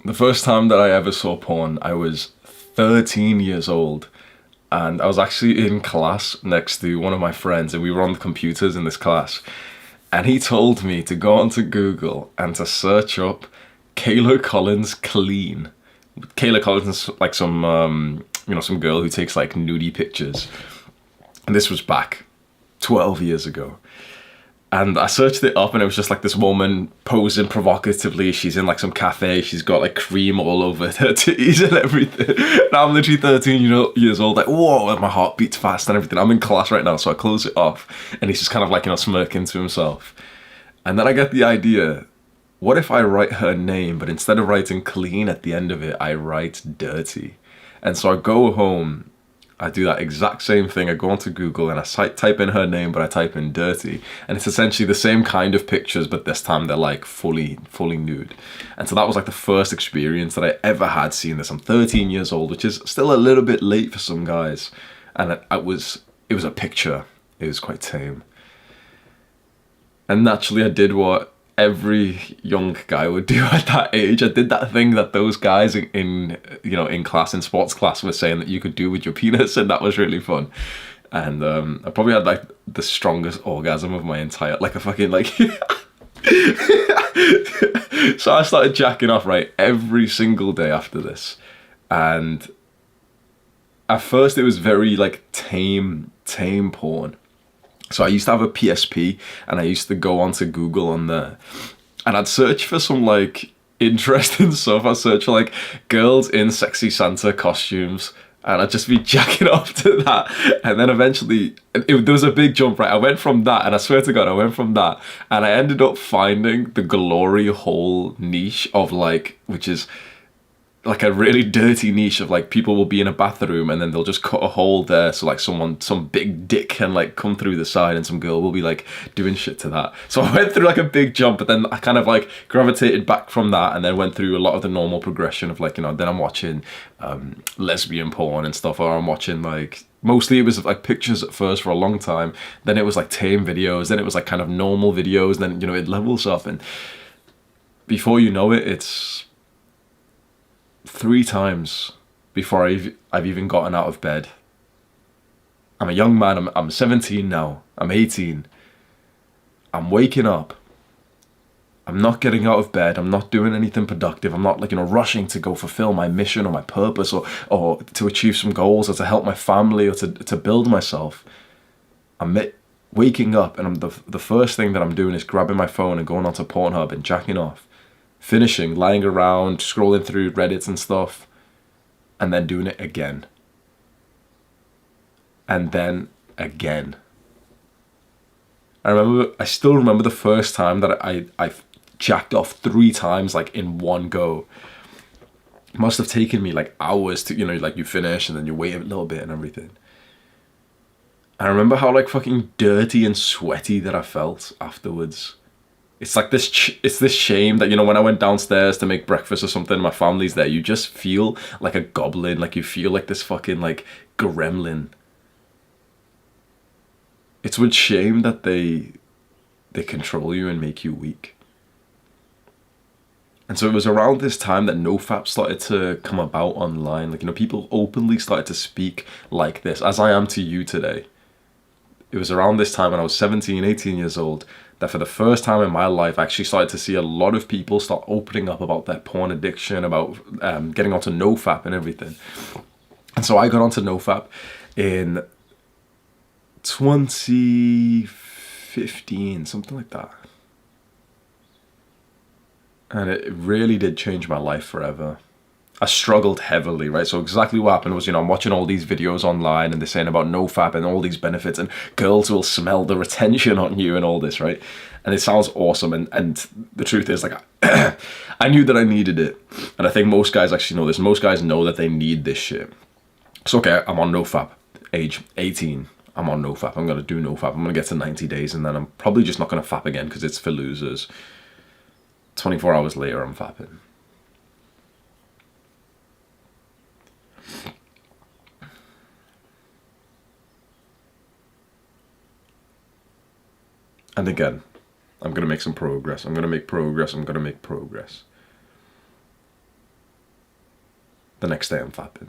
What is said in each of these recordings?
The first time that I ever saw porn, I was 13 years old. And I was actually in class next to one of my friends, and we were on the computers in this class. And he told me to go onto Google and to search up Kayla Collins clean. Kayla Collins is like some, some girl who takes like nudie pictures. And this was back 12 years ago. And I searched it up, and it was just like this woman posing provocatively. She's in like some cafe. She's got like cream all over her titties and everything. And I'm literally 13 years old, like, whoa, and my heart beats fast and everything. I'm in class right now, so I close it off. And he's just kind of like, smirking to himself. And then I get the idea, what if I write her name, but instead of writing clean at the end of it, I write dirty? And so I go home. I do that exact same thing. I go onto Google and I type in her name, but I type in dirty. And it's essentially the same kind of pictures, but this time they're like fully nude. And so that was like the first experience that I ever had seeing this. I'm 13 years old, which is still a little bit late for some guys. And it was a picture. It was quite tame. And naturally I did what every young guy would do at that age. I did that thing that those guys in class, in sports class, were saying that you could do with your penis, and that was really fun. And I probably had like the strongest orgasm of my entire, like a fucking like. So I started jacking off right every single day after this, and at first it was very like tame porn. So I used to have a PSP, and I used to go onto Google on there, and I'd search for some like interesting stuff. I'd search for like girls in sexy Santa costumes, and I'd just be jacking off to that. And then eventually, there was a big jump, right? I went from that, and I swear to God, I went from that, and I ended up finding the glory hole niche of like, which is like a really dirty niche of like people will be in a bathroom and then they'll just cut a hole there so like some big dick can like come through the side, and some girl will be like doing shit to that. So I went through like a big jump, but then I kind of like gravitated back from that, and then went through a lot of the normal progression of like, then I'm watching lesbian porn and stuff, or I'm watching like, mostly it was like pictures at first for a long time, then it was like tame videos, then it was like kind of normal videos, then it levels up, and before you know it, it's 3 times before I've even gotten out of bed. I'm a young man, I'm 17 now, I'm 18. I'm waking up, I'm not getting out of bed, I'm not doing anything productive, I'm not like, rushing to go fulfill my mission or my purpose, or to achieve some goals, or to help my family, or to build myself. I'm waking up, and the first thing that I'm doing is grabbing my phone and going onto Pornhub and jacking off. Finishing, lying around, scrolling through Reddit and stuff, and then doing it again. And then again. I still remember the first time that I jacked off 3 times, like in one go. It must have taken me like hours to, like you finish and then you wait a little bit and everything. I remember how like fucking dirty and sweaty that I felt afterwards. It's like it's this shame that, when I went downstairs to make breakfast or something, my family's there, you just feel like a goblin, like you feel like this fucking like gremlin. It's with shame that they control you and make you weak. And so it was around this time that NoFap started to come about online. Like, people openly started to speak like this, as I am to you today. It was around this time when I was 17, 18 years old, that for the first time in my life, I actually started to see a lot of people start opening up about their porn addiction, about getting onto NoFap and everything. And so I got onto NoFap in 2015, something like that. And it really did change my life forever. I struggled heavily, right? So exactly what happened was, I'm watching all these videos online, and they're saying about NoFap and all these benefits, and girls will smell the retention on you and all this, right? And it sounds awesome. And the truth is, like, I knew that I needed it. And I think most guys actually know this. Most guys know that they need this shit. So, okay, I'm on NoFap, age 18. I'm on NoFap. I'm going to do NoFap. I'm going to get to 90 days, and then I'm probably just not going to fap again because it's for losers. 24 hours later, I'm fapping. And again, I'm going to make some progress. I'm going to make progress. I'm going to make progress. The next day I'm fapping.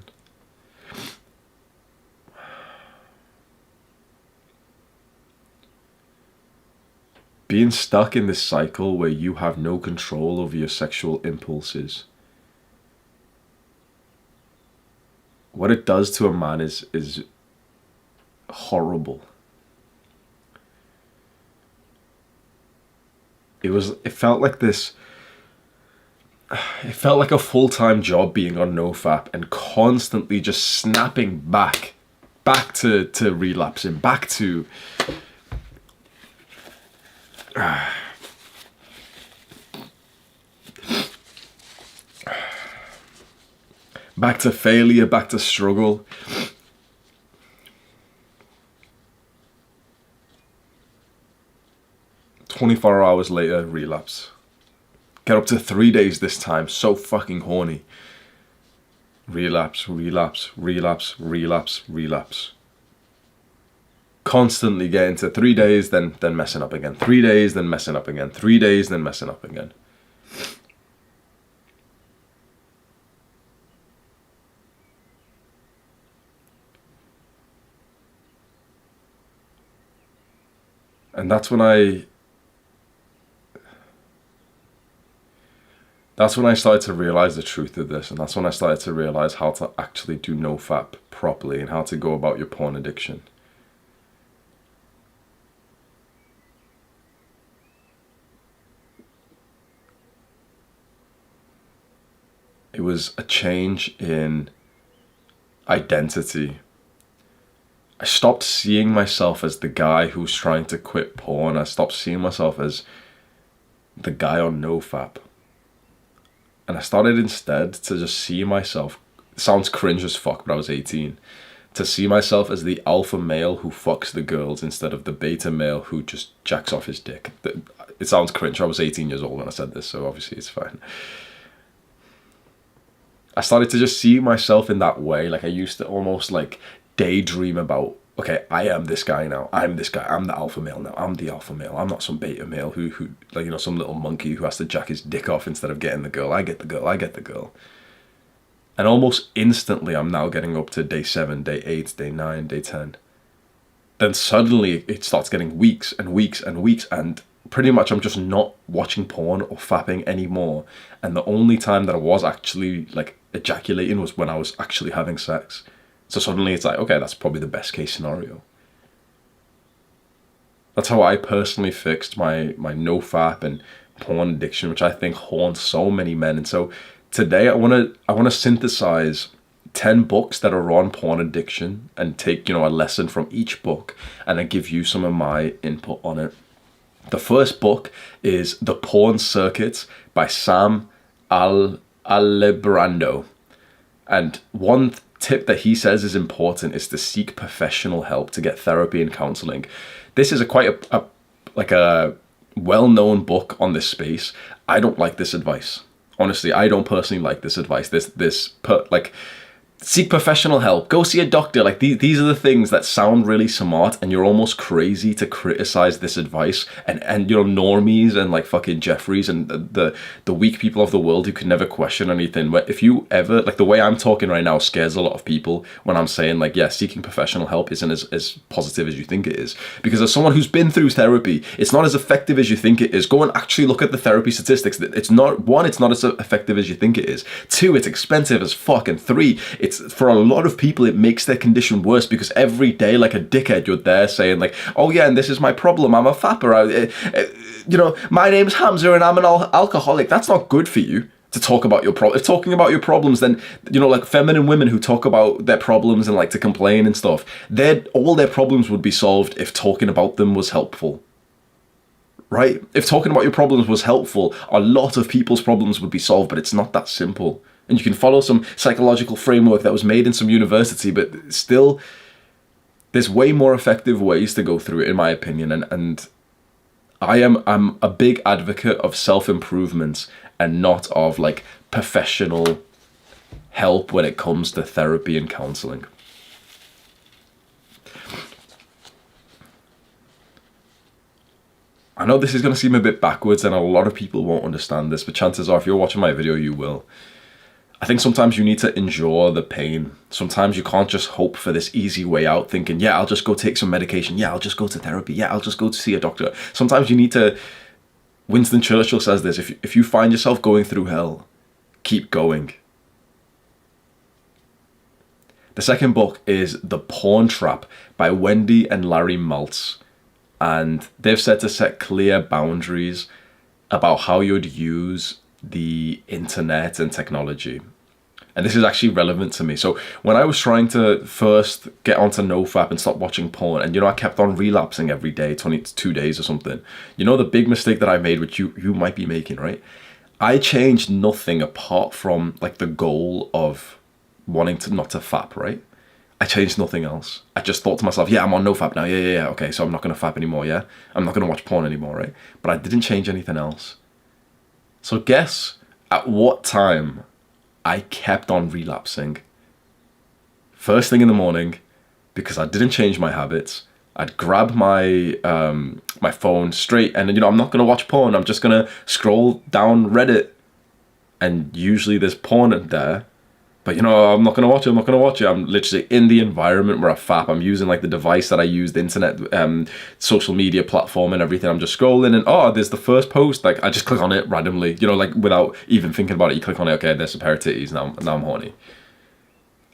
Being stuck in this cycle where you have no control over your sexual impulses, what it does to a man is horrible. It felt like this. It felt like a full-time job being on NoFap and constantly just snapping back to relapsing, back to back to failure, back to struggle. "24 hours later, relapse. Get up to 3 days this time, so fucking horny. Relapse, relapse, relapse, relapse, relapse. Constantly getting to 3 days, then messing up again. 3 days, then messing up again. 3 days, then messing up again. And that's when I started to realize the truth of this, and that's when I started to realize how to actually do NoFap properly and how to go about your porn addiction. It was a change in identity. I stopped seeing myself as the guy who's trying to quit porn. I stopped seeing myself as the guy on NoFap. And I started instead to just see myself, it sounds cringe as fuck, but I was 18, to see myself as the alpha male who fucks the girls instead of the beta male who just jacks off his dick. It sounds cringe. I was 18 years old when I said this, so obviously it's fine. I started to just see myself in that way. Like I used to almost like daydream about, okay, I am this guy now. I'm this guy. I'm the alpha male now. I'm the alpha male. I'm not some beta male who like, you know, some little monkey who has to jack his dick off instead of getting the girl. I get the girl. I get the girl. And almost instantly, I'm now getting up to day 7, day 8, day 9, day 10. Then suddenly it starts getting weeks and weeks and weeks, and pretty much I'm just not watching porn or fapping anymore. And the only time that I was actually like ejaculating was when I was actually having sex. So suddenly it's like, okay, that's probably the best case scenario. That's how I personally fixed my NoFap and porn addiction, which I think haunts so many men. And so today I want to synthesize 10 books that are on porn addiction and take, you know, a lesson from each book and then give you some of my input on it. The first book is The Porn Circuit by Sam Alejandro. And one tip that he says is important is to seek professional help, to get therapy and counseling. This is quite a well-known book on this space. I don't like this advice. Honestly, I don't personally like this advice. Seek professional help, go see a doctor. Like these are the things that sound really smart, and you're almost crazy to criticize this advice. And you know, normies and like fucking Jeffries and the weak people of the world who can never question anything. But if you ever, like the way I'm talking right now scares a lot of people when I'm saying like, yeah, seeking professional help isn't as positive as you think it is. Because as someone who's been through therapy, it's not as effective as you think it is. Go and actually look at the therapy statistics. It's not as effective as you think it is. 2, it's expensive as fuck. And 3, for a lot of people, it makes their condition worse because every day, like a dickhead, you're there saying like, oh yeah, and this is my problem. I'm a fapper. You know, my name's Hamza and I'm an alcoholic. That's not good for you to talk about your problem. If talking about your problems, then, you know, like feminine women who talk about their problems and like to complain and stuff, all their problems would be solved if talking about them was helpful. Right? If talking about your problems was helpful, a lot of people's problems would be solved, but it's not that simple. And you can follow some psychological framework that was made in some university, but still, there's way more effective ways to go through it, in my opinion. And I'm a big advocate of self-improvement and not of like professional help when it comes to therapy and counseling. I know this is going to seem a bit backwards and a lot of people won't understand this, but chances are if you're watching my video, you will. I think sometimes you need to endure the pain. Sometimes you can't just hope for this easy way out thinking, yeah, I'll just go take some medication. Yeah, I'll just go to therapy. Yeah, I'll just go to see a doctor. Sometimes you need to, Winston Churchill says this, if you find yourself going through hell, keep going. The second book is The Porn Trap by Wendy and Larry Maltz. And they've said to set clear boundaries about how you'd use the internet and technology. And this is actually relevant to me. So when I was trying to first get onto NoFap and stop watching porn, and I kept on relapsing every day, 22 days or something. The big mistake that I made, which you might be making, right? I changed nothing apart from like the goal of wanting to not to fap, right? I changed nothing else. I just thought to myself, yeah, I'm on NoFap now. Yeah. Okay, so I'm not going to fap anymore, yeah? I'm not going to watch porn anymore, right? But I didn't change anything else. So guess at what time I kept on relapsing. First thing in the morning, because I didn't change my habits. I'd grab my my phone straight, and I'm not gonna watch porn. I'm just gonna scroll down Reddit, and usually there's porn in there. But I'm not gonna watch it. I'm literally in the environment where I fap. I'm using like the device that I use, the internet, social media platform, and everything. I'm just scrolling, and there's the first post. Like I just click on it randomly, like without even thinking about it. You click on it. Okay, there's a pair of titties. Now I'm horny.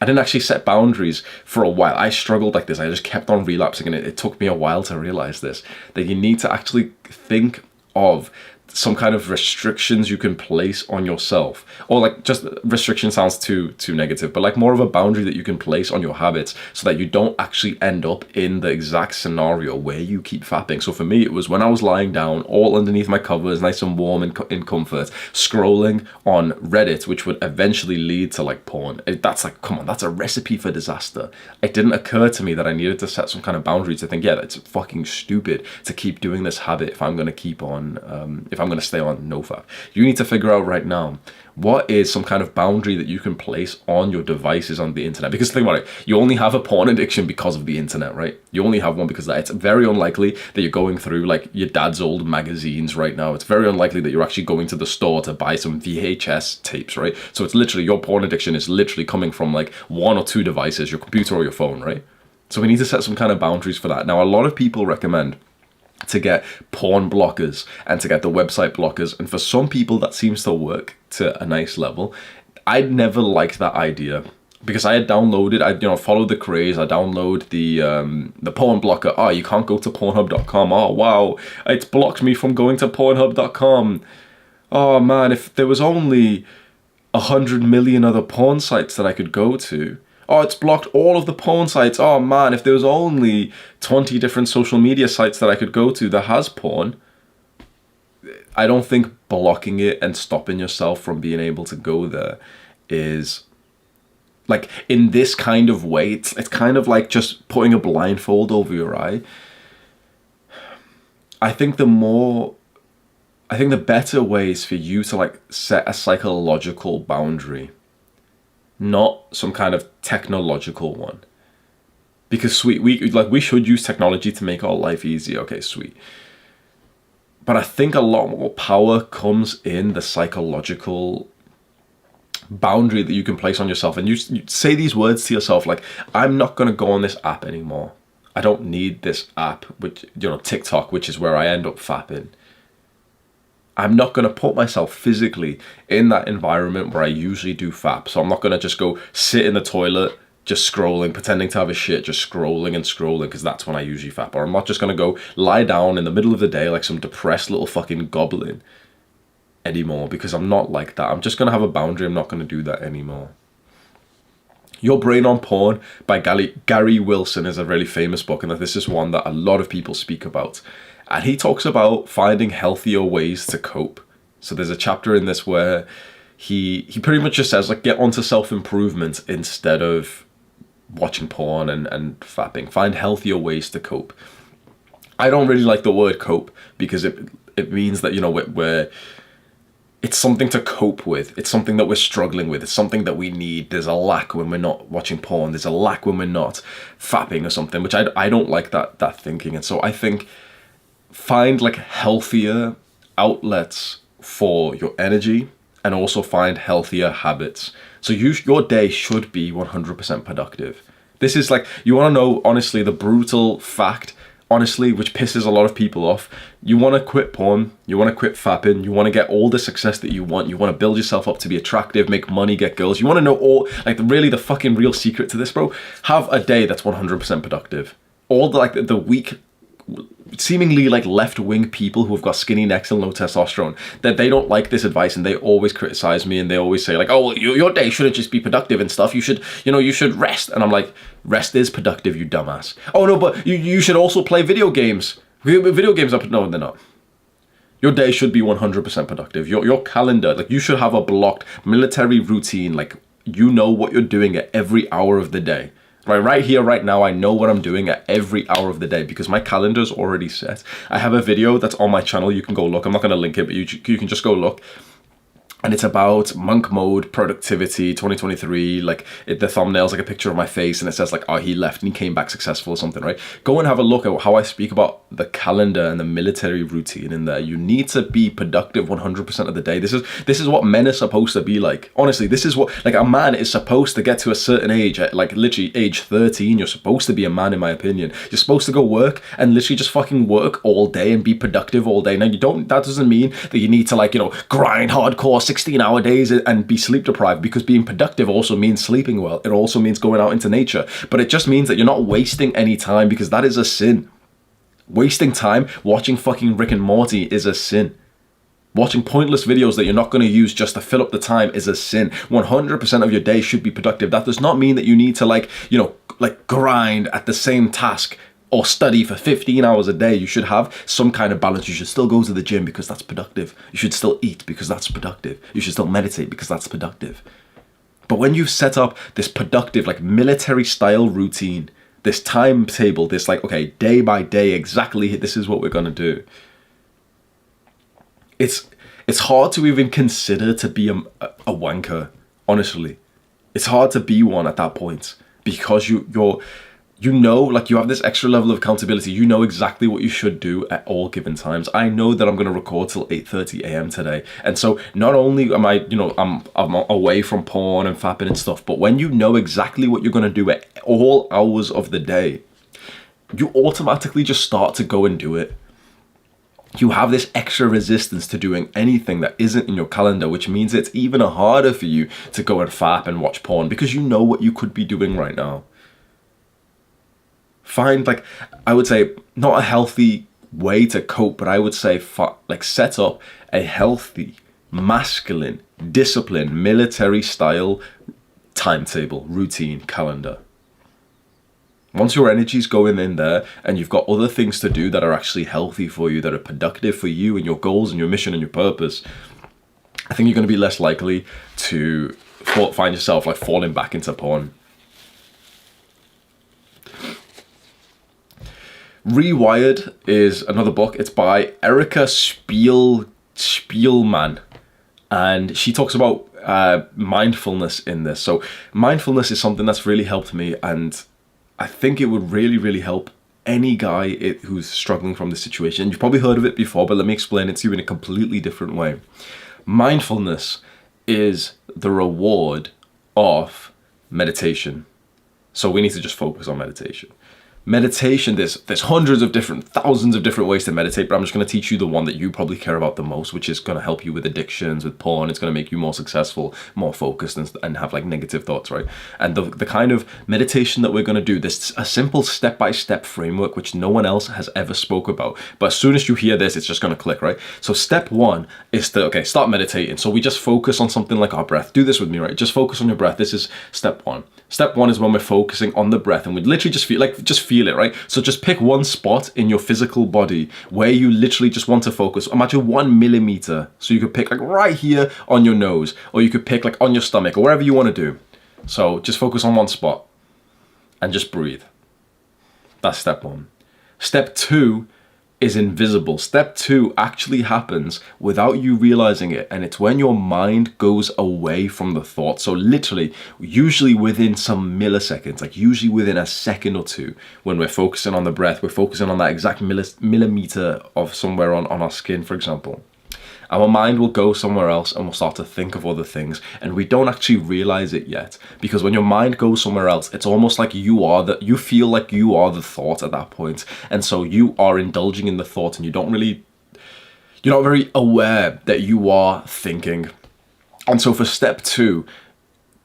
I didn't actually set boundaries for a while. I struggled like this. I just kept on relapsing, and it took me a while to realize this. That you need to actually think of some kind of restrictions you can place on yourself, or like just restriction sounds too negative, but like more of a boundary that you can place on your habits so that you don't actually end up in the exact scenario where you keep fapping. So for me, it was when I was lying down all underneath my covers, nice and warm and in comfort, scrolling on Reddit, which would eventually lead to like porn. That's like, come on, that's a recipe for disaster. It didn't occur to me that I needed to set some kind of boundary to think, yeah, that's fucking stupid to keep doing this habit if I'm going to keep on, if I'm going to stay on NoFap. You need to figure out right now, what is some kind of boundary that you can place on your devices on the internet? Because think about it, you only have a porn addiction because of the internet, right? You only have one because of that. It's very unlikely that you're going through like your dad's old magazines right now. It's very unlikely that you're actually going to the store to buy some VHS tapes, right? So it's literally, your porn addiction is literally coming from like one or two devices, your computer or your phone, right? So we need to set some kind of boundaries for that. Now, a lot of people recommend to get porn blockers and to get the website blockers, and for some people that seems to work to a nice level. I'd never liked that idea because I had downloaded, I followed the craze. I download the porn blocker. Oh, you can't go to Pornhub.com. Oh wow, it's blocked me from going to Pornhub.com. Oh man, if there was only 100 million other porn sites that I could go to. Oh, it's blocked all of the porn sites. Oh man, if there was only 20 different social media sites that I could go to that has porn. I don't think blocking it and stopping yourself from being able to go there is, like, in this kind of way, it's kind of like just putting a blindfold over your eye. I think the better way is for you to like set a psychological boundary, not some kind of technological one. Because we should use technology to make our life easy. Okay, sweet. But I think a lot more power comes in the psychological boundary that you can place on yourself. And you say these words to yourself like, I'm not going to go on this app anymore. I don't need this app, which, TikTok, which is where I end up fapping. I'm not going to put myself physically in that environment where I usually do fap. So I'm not going to just go sit in the toilet, just scrolling, pretending to have a shit, just scrolling and scrolling, because that's when I usually fap. Or I'm not just going to go lie down in the middle of the day like some depressed little fucking goblin anymore, because I'm not like that. I'm just going to have a boundary. I'm not going to do that anymore. Your Brain on Porn by Gary Wilson is a really famous book, and this is one that a lot of people speak about. And he talks about finding healthier ways to cope. So there's a chapter in this where he pretty much just says, like, get onto self-improvement instead of watching porn and fapping. Find healthier ways to cope. I don't really like the word cope because it means that, we're it's something to cope with. It's something that we're struggling with. It's something that we need. There's a lack when we're not watching porn. There's a lack when we're not fapping or something, which I don't like that thinking. And so I think find like healthier outlets for your energy and also find healthier habits. So your day should be 100% productive. This is like, you want to know, honestly, the brutal fact, honestly, which pisses a lot of people off. You want to quit porn, you want to quit fapping, you want to get all the success that you want to build yourself up to be attractive, make money, get girls. You want to know all, like, really the fucking real secret to this, bro? Have a day that's 100% productive. All the weak, seemingly like left-wing people who have got skinny necks and low testosterone, that they don't like this advice, and they always criticize me, and they always say like, oh, well, your day shouldn't just be productive and stuff, you should rest. And I'm like, rest is productive, you dumbass. Oh no, but you should also play video games. Video games are, no, they're not. Your day should be 100% productive. Your calendar, like, you should have a blocked military routine, like, you know what you're doing at every hour of the day. Right here, right now, I know what I'm doing at every hour of the day because my calendar's already set. I have a video that's on my channel. You can go look. I'm not going to link it, but you can just go look. And it's about monk mode productivity 2023. Like, the thumbnail's like a picture of my face, and it says like, oh, he left and he came back successful or something, right? Go and have a look at how I speak about the calendar and the military routine in there. You need to be productive 100% of the day. This is what men are supposed to be like. Honestly, this is what, like, a man is supposed to get to a certain age, at like literally age 13. You're supposed to be a man, in my opinion. You're supposed to go work and literally just fucking work all day and be productive all day. Now, that doesn't mean that you need to, like, grind hardcore 16-hour days and be sleep deprived, because being productive also means sleeping well. It also means going out into nature. But it just means that you're not wasting any time, because that is a sin. Wasting time watching fucking Rick and Morty is a sin. Watching pointless videos that you're not going to use just to fill up the time is a sin. 100% of your day should be productive. That does not mean that you need to grind at the same task or study for 15 hours a day. You should have some kind of balance. You should still go to the gym because that's productive. You should still eat because that's productive. You should still meditate because that's productive. But when you've set up this productive, like, military style routine, this timetable, this like, okay, day by day, exactly this is what we're going to do. It's hard to even consider to be a wanker, honestly. It's hard to be one at that point, because like, you have this extra level of accountability. You know exactly what you should do at all given times. I know that I'm going to record till 8:30 a.m. today. And so not only am I, I'm away from porn and fapping and stuff, but when you know exactly what you're going to do at all hours of the day, you automatically just start to go and do it. You have this extra resistance to doing anything that isn't in your calendar, which means it's even harder for you to go and fap and watch porn, because you know what you could be doing right now. Find, like, I would say, not a healthy way to cope, but I would say, set up a healthy, masculine, disciplined, military style timetable, routine, calendar. Once your energy's going in there and you've got other things to do that are actually healthy for you, that are productive for you and your goals and your mission and your purpose, I think you're going to be less likely to find yourself like falling back into porn. Rewired is another book. It's by Erica Spielman, and she talks about mindfulness in this. So mindfulness is something that's really helped me, and I think it would really, really help any guy who's struggling from this situation. You've probably heard of it before, but let me explain it to you in a completely different way. Mindfulness is the reward of meditation. So we need to just focus on meditation. Meditation, there's hundreds of thousands of different ways to meditate, but I'm just going to teach you the one that you probably care about the most, which is going to help you with addictions, with porn. It's going to make you more successful, more focused, and have like negative thoughts, right? And the kind of meditation that we're going to do, this a simple step-by-step framework, which no one else has ever spoke about. But as soon as you hear this, it's just going to click, right? So step one is to, start meditating. So we just focus on something like our breath. Do this with me, right? Just focus on your breath. This is step one. Step one is when we're focusing on the breath, and we literally just feel it, right? So just pick one spot in your physical body where you literally just want to focus. Imagine 1 millimeter. So you could pick like right here on your nose, or you could pick like on your stomach, or wherever you want to do. So just focus on one spot and just breathe. That's step one. Step two is invisible. Step two actually happens without you realizing it, and it's when your mind goes away from the thought. So literally, usually within some milliseconds, like usually within a second or two, when we're focusing on the breath, we're focusing on that exact millimeter of somewhere on our skin, for example. Our mind will go somewhere else and we'll start to think of other things, and we don't actually realize it yet, because when your mind goes somewhere else, it's almost like you feel like you are the thought at that point, and so you are indulging in the thought, and you're not very aware that you are thinking. And so for step 2,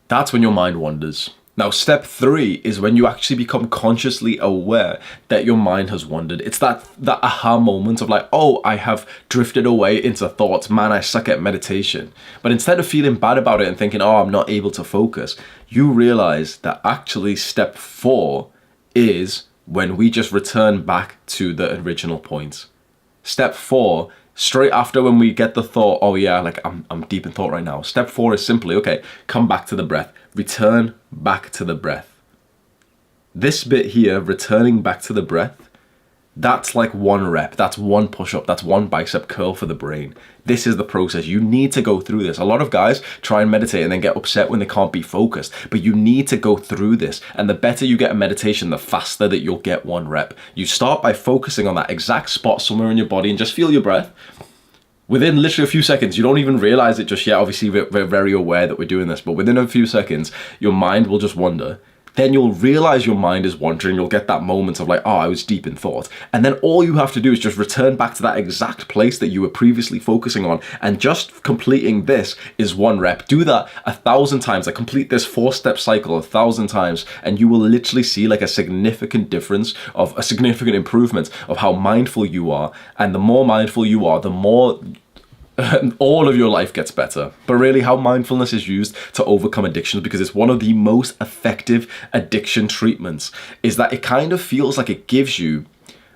that's when your mind wanders. Now, step 3 is when you actually become consciously aware that your mind has wandered. It's that aha moment of like, oh, I have drifted away into thoughts. Man, I suck at meditation. But instead of feeling bad about it and thinking, oh, I'm not able to focus, you realize that actually step 4 is when we just return back to the original point. Step 4, straight after when we get the thought, oh yeah, like I'm deep in thought right now. Step 4 is simply, okay, come back to the breath. Return back to the breath. This bit here, returning back to the breath, that's like 1 rep, that's 1 push-up, that's 1 bicep curl for the brain. This is the process. You need to go through this. A lot of guys try and meditate and then get upset when they can't be focused, but you need to go through this. And the better you get in meditation, the faster that you'll get 1 rep. You start by focusing on that exact spot somewhere in your body and just feel your breath. Within literally a few seconds, you don't even realize it just yet. Obviously, we're very aware that we're doing this, but within a few seconds, your mind will just wander. Then you'll realize your mind is wandering. You'll get that moment of like, oh, I was deep in thought. And then all you have to do is just return back to that exact place that you were previously focusing on. And just completing this is 1 rep. Do that 1,000 times. Like complete this 4-step cycle 1,000 times. And you will literally see like a significant difference, of a significant improvement of how mindful you are. And the more mindful you are, the more all of your life gets better. But really, how mindfulness is used to overcome addictions, because it's one of the most effective addiction treatments, is that it kind of feels like it gives you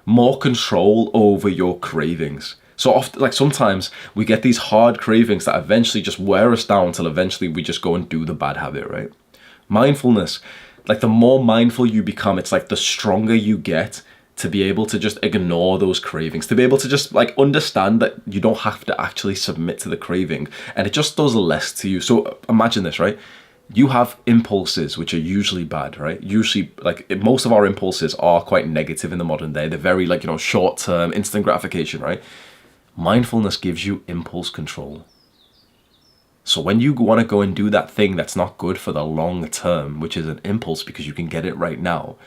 more control over your cravings. So often, like sometimes we get these hard cravings that eventually just wear us down until eventually we just go and do the bad habit, right? Mindfulness, like the more mindful you become, it's like the stronger you get to be able to just ignore those cravings, to be able to just like understand that you don't have to actually submit to the craving, and it just does less to you. So imagine this, right? You have impulses which are usually bad, right? Usually, like most of our impulses are quite negative in the modern day. They're very like, short-term, instant gratification, right? Mindfulness gives you impulse control. So when you want to go and do that thing that's not good for the long term, which is an impulse because you can get it right now,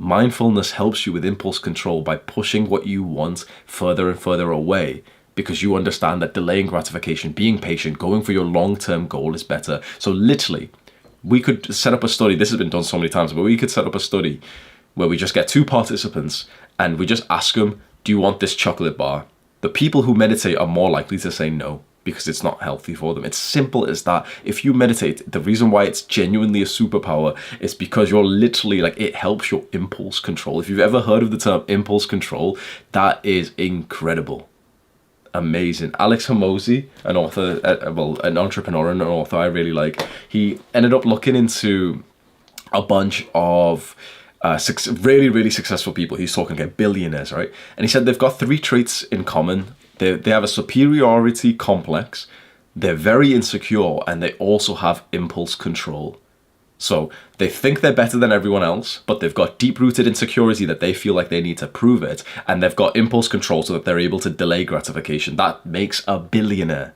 mindfulness helps you with impulse control by pushing what you want further and further away, because you understand that delaying gratification, being patient, going for your long-term goal is better. So literally, we could set up a study. This has been done so many times, but we could set up a study where we just get 2 participants and we just ask them, do you want this chocolate bar? The people who meditate are more likely to say no, because it's not healthy for them. It's simple as that. If you meditate, the reason why it's genuinely a superpower is because you're literally like, it helps your impulse control. If you've ever heard of the term impulse control, that is incredible. Amazing. Alex Hormozi, an author, an entrepreneur and an author I really like, he ended up looking into a bunch of really, really successful people. He's talking about billionaires, right? And he said they've got 3 traits in common. They have a superiority complex, they're very insecure, and they also have impulse control. So they think they're better than everyone else, but they've got deep-rooted insecurity that they feel like they need to prove it, and they've got impulse control so that they're able to delay gratification. That makes a billionaire.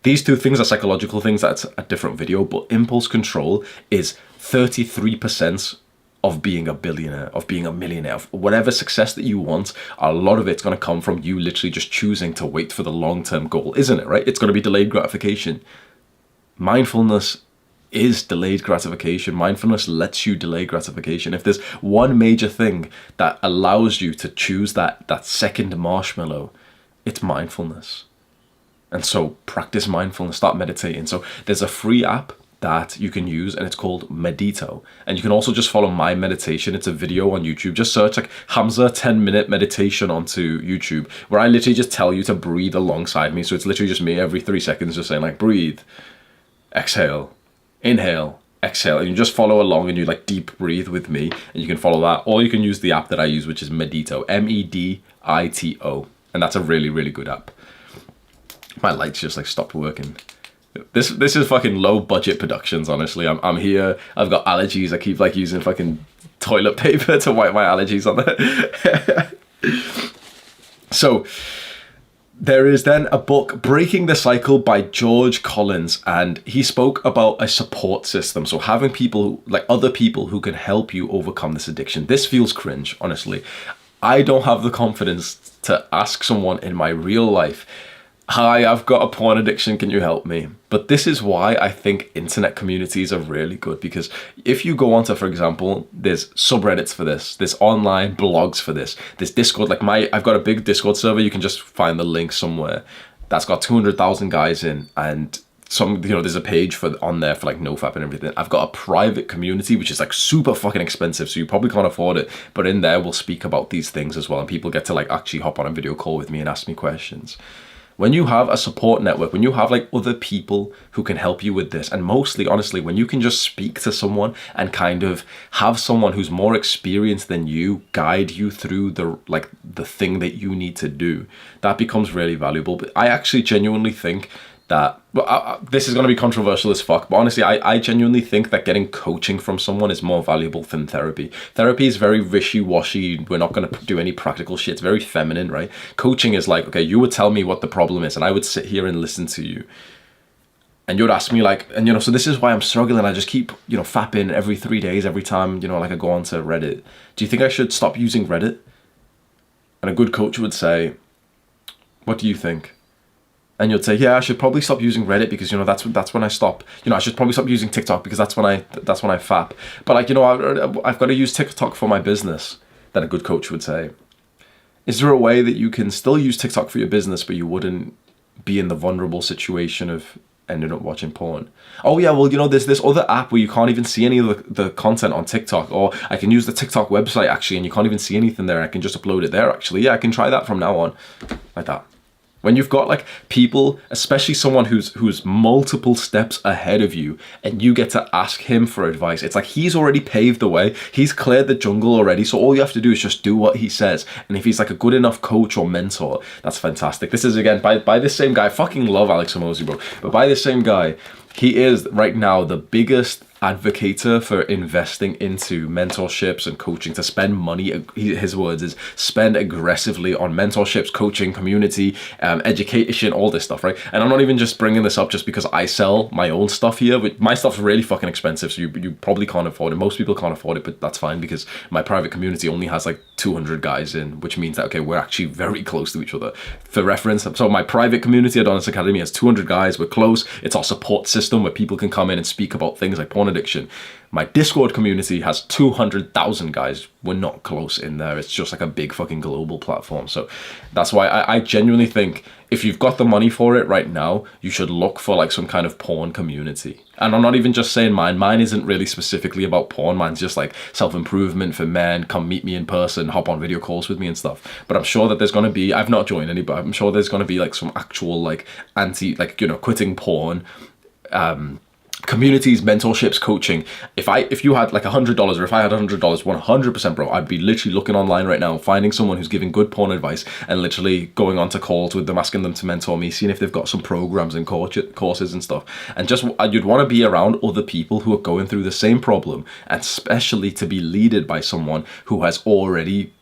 These 2 things are psychological things. That's a different video, but impulse control is 33% of being a billionaire, of being a millionaire, of whatever success that you want. A lot of it's going to come from you literally just choosing to wait for the long-term goal, isn't it, right? It's going to be delayed gratification. Mindfulness is delayed gratification. Mindfulness lets you delay gratification. If there's one major thing that allows you to choose that second marshmallow, it's mindfulness. And so practice mindfulness, start meditating. So there's a free app that you can use, and it's called Medito. And you can also just follow my meditation. It's a video on YouTube. Just search like Hamza 10-minute meditation onto YouTube, where I literally just tell you to breathe alongside me. So it's literally just me every 3 seconds just saying like, breathe, exhale, inhale, exhale. And you just follow along and you like deep breathe with me, and you can follow that. Or you can use the app that I use, which is Medito, Medito. And that's a really, really good app. My lights just like stopped working. This is fucking low budget productions, honestly. I'm here, I've got allergies, I keep like using fucking toilet paper to wipe my allergies on there. So There is then a book, Breaking the Cycle by George Collins, and he spoke about a support system. So having people, like other people who can help you overcome this addiction. This feels cringe, honestly. I don't have the confidence to ask someone in my real life, hi, I've got a porn addiction, can you help me? But this is why I think internet communities are really good, because if you go onto, for example, there's subreddits for this, there's online blogs for this, there's Discord, like I've got a big Discord server, you can just find the link somewhere, that's got 200,000 guys in, and there's a page on there for like NoFap and everything. I've got a private community, which is like super fucking expensive, so you probably can't afford it, but in there we'll speak about these things as well, and people get to like actually hop on a video call with me and ask me questions. When you have a support network, when you have like other people who can help you with this, and mostly, honestly, when you can just speak to someone and kind of have someone who's more experienced than you guide you through the thing that you need to do, that becomes really valuable. But I actually genuinely think that, this is going to be controversial as fuck, but honestly, I genuinely think that getting coaching from someone is more valuable than therapy. Therapy is very wishy-washy. We're not going to do any practical shit. It's very feminine, right? Coaching is like, okay, you would tell me what the problem is, and I would sit here and listen to you. And you'd ask me like, and so this is why I'm struggling. I just keep, fapping every 3 days, every time, like I go onto Reddit. Do you think I should stop using Reddit? And a good coach would say, what do you think? And you'd say, yeah, I should probably stop using Reddit because, that's when I stop. I should probably stop using TikTok because that's when I fap. But I've got to use TikTok for my business. Then a good coach would say, is there a way that you can still use TikTok for your business, but you wouldn't be in the vulnerable situation of ending up watching porn? Oh yeah, well, there's this other app where you can't even see any of the content on TikTok, or I can use the TikTok website actually, and you can't even see anything there. I can just upload it there actually. Yeah, I can try that from now on, like that. When you've got like people, especially someone who's multiple steps ahead of you, and you get to ask him for advice, it's like he's already paved the way. He's cleared the jungle already. So all you have to do is just do what he says. And if he's like a good enough coach or mentor, that's fantastic. This is again by this same guy. I fucking love Alex Hormozi, bro. But by this same guy, he is right now the biggest advocator for investing into mentorships and coaching, to spend money. His words is spend aggressively on mentorships, coaching, community, education, all this stuff, right? And I'm not even just bringing this up just because I sell my own stuff here. My stuff's really fucking expensive, so you probably can't afford it. Most people can't afford it, but that's fine because my private community only has like 200 guys in, which means that, okay, we're actually very close to each other. For reference, so my private community at Honest Academy has 200 guys. We're close. It's our support system where people can come in and speak about things like porn addiction. My Discord community has 200,000 guys. We're not close in there. It's just like a big fucking global platform. So that's why I genuinely think if you've got the money for it right now, you should look for like some kind of porn community. And I'm not even just saying mine. Mine isn't really specifically about porn. Mine's just like self-improvement for men. Come meet me in person, hop on video calls with me and stuff. But I'm sure that there's going to be, I've not joined any, but I'm sure there's going to be like some actual like quitting porn, communities, mentorships, coaching. If you had like $100, or if I had $100, 100%, bro, I'd be literally looking online right now, finding someone who's giving good porn advice and literally going on to calls with them, asking them to mentor me, seeing if they've got some programs and courses and stuff. And just, you'd want to be around other people who are going through the same problem, and especially to be led by someone who has already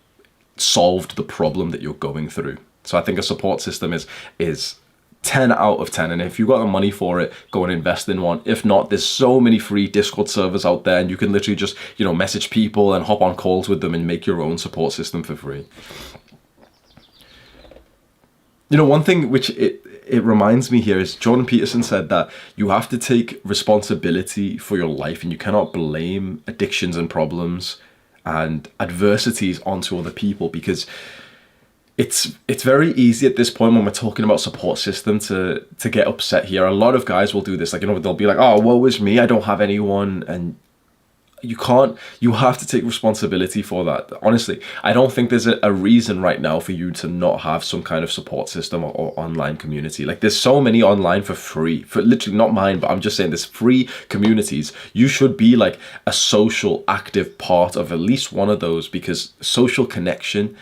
solved the problem that you're going through. So I think a support system is 10 out of 10, and if you've got the money for it, go and invest in one. If not, there's so many free Discord servers out there, and you can literally just message people and hop on calls with them and make your own support system for free. One thing which it reminds me here is Jordan Peterson said that you have to take responsibility for your life, and you cannot blame addictions and problems and adversities onto other people, because it's very easy at this point when we're talking about support system to get upset here. A lot of guys will do this, like, they'll be like, oh, woe is me, I don't have anyone. And you have to take responsibility for that. Honestly, I don't think there's a reason right now for you to not have some kind of support system or online community. Like, there's so many online for free, for literally, not mine, but I'm just saying there's free communities. You should be like a social active part of at least one of those, because social connection,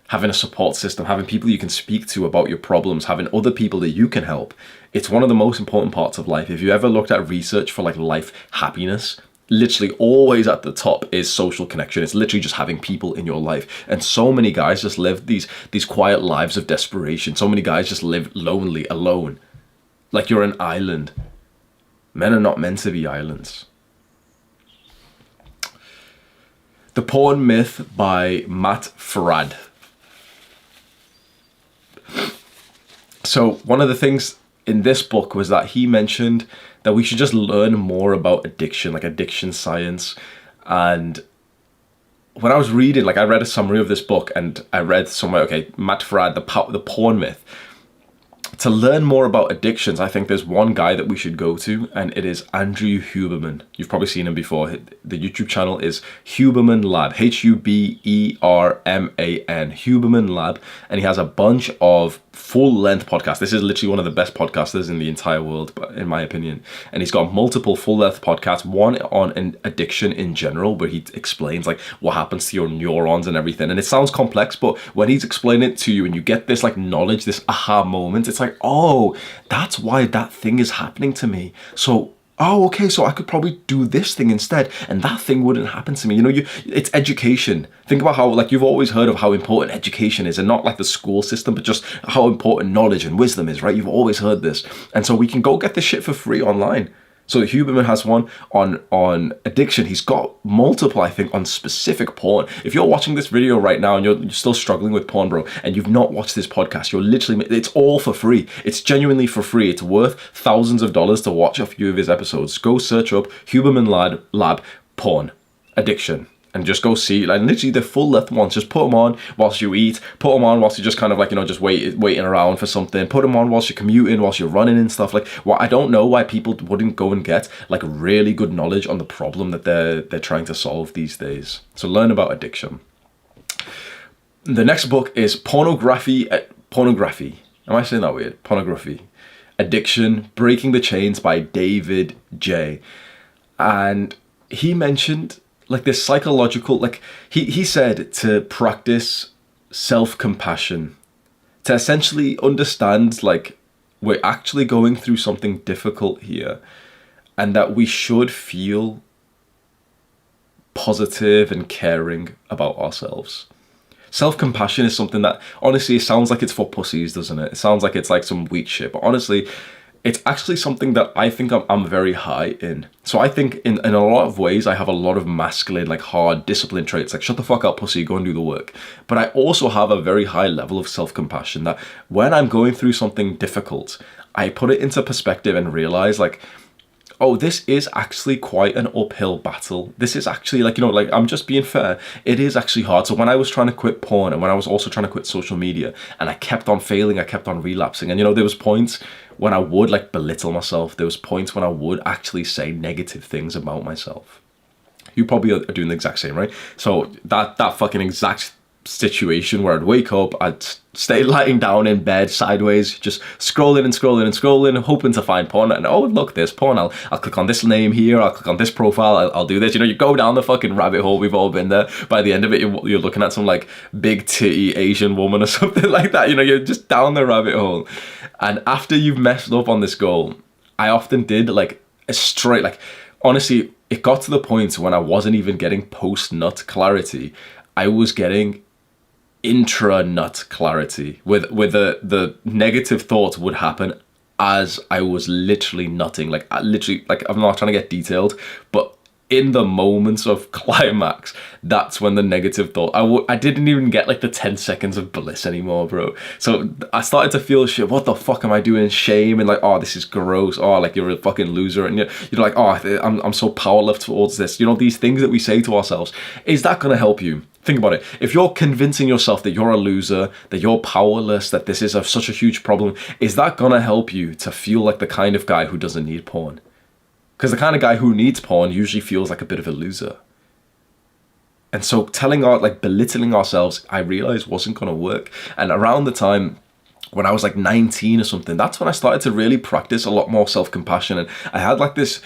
having a support system, having people you can speak to about your problems, having other people that you can help, it's one of the most important parts of life. If you ever looked at research for like life happiness, literally always at the top is social connection. It's literally just having people in your life. And so many guys just live these quiet lives of desperation. So many guys just live lonely, alone, like you're an island. Men are not meant to be islands. The Porn Myth by Matt Fradd. So one of the things in this book was that he mentioned that we should just learn more about addiction, like addiction science. And when I was reading, like I read a summary of this book and I read somewhere, okay, Matt Fradd, the Porn Myth. To learn more about addictions, I think there's one guy that we should go to, and it is Andrew Huberman. You've probably seen him before. The YouTube channel is Huberman Lab, Huberman, Huberman Lab, and he has a bunch of full-length podcasts. This is literally one of the best podcasters in the entire world, in my opinion. And he's got multiple full-length podcasts, one on an addiction in general, where he explains like what happens to your neurons and everything. And it sounds complex, but when he's explaining it to you and you get this like knowledge, this aha moment, it's like, oh, that's why that thing is happening to me. So, oh, okay, so I could probably do this thing instead, and that thing wouldn't happen to me. You know, it's education. Think about how, like, you've always heard of how important education is, and not like the school system, but just how important knowledge and wisdom is, right? You've always heard this. And so we can go get this shit for free online. So Huberman has one on addiction. He's got multiple, I think, on specific porn. If you're watching this video right now and you're still struggling with porn, bro, and you've not watched this podcast, it's all for free. It's genuinely for free. It's worth thousands of dollars to watch a few of his episodes. Go search up Huberman Lab porn addiction. And just go see, like, literally the full length ones. Just put them on whilst you eat. Put them on whilst you're just kind of like, you know, just waiting around for something. Put them on whilst you're commuting, whilst you're running and stuff. Like, well, I don't know why people wouldn't go and get like really good knowledge on the problem that they're trying to solve these days. So learn about addiction. The next book is Pornography. Am I saying that weird? Pornography. Addiction, Breaking the Chains by David J. And he mentioned like this psychological, like he said to practice self-compassion, to essentially understand like we're actually going through something difficult here, and that we should feel positive and caring about ourselves. Self-compassion is something that, honestly, it sounds like it's for pussies, doesn't it? It sounds like it's like some weak shit, but honestly, it's actually something that I think I'm very high in. So I think in a lot of ways, I have a lot of masculine, like hard discipline traits, like shut the fuck up, pussy, go and do the work. But I also have a very high level of self-compassion that when I'm going through something difficult, I put it into perspective and realize like, oh, this is actually quite an uphill battle. This is actually like, you know, like I'm just being fair. It is actually hard. So when I was trying to quit porn and when I was also trying to quit social media and I kept on failing, I kept on relapsing. And, you know, there was points when I would like belittle myself. There was points when I would actually say negative things about myself. You probably are doing the exact same, right? So that fucking exact situation where I'd wake up, I'd stay lying down in bed sideways, just scrolling, hoping to find porn. And oh, look, there's porn. I'll click on this name here. I'll click on this profile. I'll do this. You know, you go down the fucking rabbit hole. We've all been there. By the end of it, you're looking at some like big titty Asian woman or something like that. You know, you're just down the rabbit hole. And after you've messed up on this goal, I often did like a straight, like, honestly, it got to the point when I wasn't even getting post-nut clarity. I was getting intra-nut clarity, with the negative thoughts would happen as I was literally nutting. Like, I'm not trying to get detailed, but in the moments of climax, that's when the negative thought, I didn't even get like the 10 seconds of bliss anymore, bro. So I started to feel shit, what the fuck am I doing? Shame, and like, oh, this is gross. Oh, like, you're a fucking loser. And you're like, oh, I'm so powerless towards this. You know, these things that we say to ourselves, is that going to help you? Think about it. If you're convincing yourself that you're a loser, that you're powerless, that this is such a huge problem, is that going to help you to feel like the kind of guy who doesn't need porn? Because the kind of guy who needs porn usually feels like a bit of a loser. And so belittling ourselves, I realized wasn't going to work. And around the time when I was like 19 or something. That's when I started to really practice a lot more self-compassion, and I had like this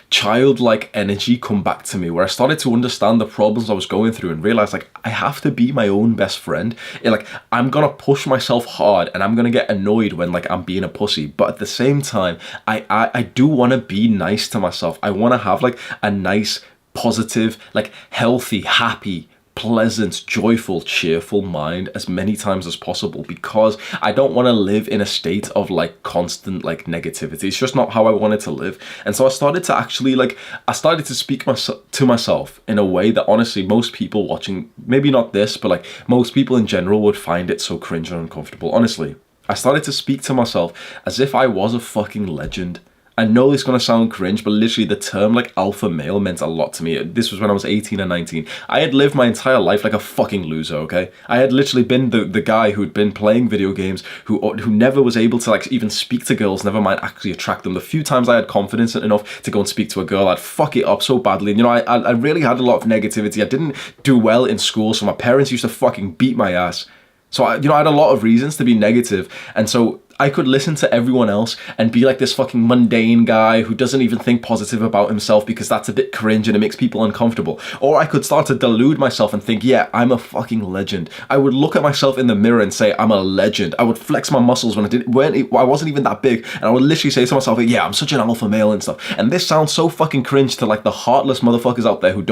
childlike energy come back to me, where I started to understand the problems I was going through and realize like I have to be my own best friend. Like I'm gonna push myself hard and I'm gonna get annoyed when like I'm being a pussy, but at the same time I do want to be nice to myself. I want to have like a nice, positive, like healthy, happy, pleasant, joyful, cheerful mind as many times as possible, because I don't want to live in a state of like constant like negativity. It's just not how I wanted to live. And so I started to actually like, I started to speak to myself in a way that honestly most people watching, maybe not this, but like most people in general would find it so cringe and uncomfortable. Honestly, I started to speak to myself as if I was a fucking legend. I know it's going to sound cringe, but literally the term like alpha male meant a lot to me. This was when I was 18 and 19. I had lived my entire life like a fucking loser, okay? I had literally been the guy who'd been playing video games, who never was able to like even speak to girls, never mind actually attract them. The few times I had confidence enough to go and speak to a girl, I'd fuck it up so badly. And, you know, I really had a lot of negativity. I didn't do well in school, so my parents used to fucking beat my ass. So, I had a lot of reasons to be negative. And so I could listen to everyone else and be like this fucking mundane guy who doesn't even think positive about himself because that's a bit cringe and it makes people uncomfortable. Or I could start to delude myself and think, yeah, I'm a fucking legend. I would look at myself in the mirror and say, I'm a legend. I would flex my muscles when I wasn't even that big. And I would literally say to myself, yeah, I'm such an alpha male and stuff. And this sounds so fucking cringe to like the heartless motherfuckers out there who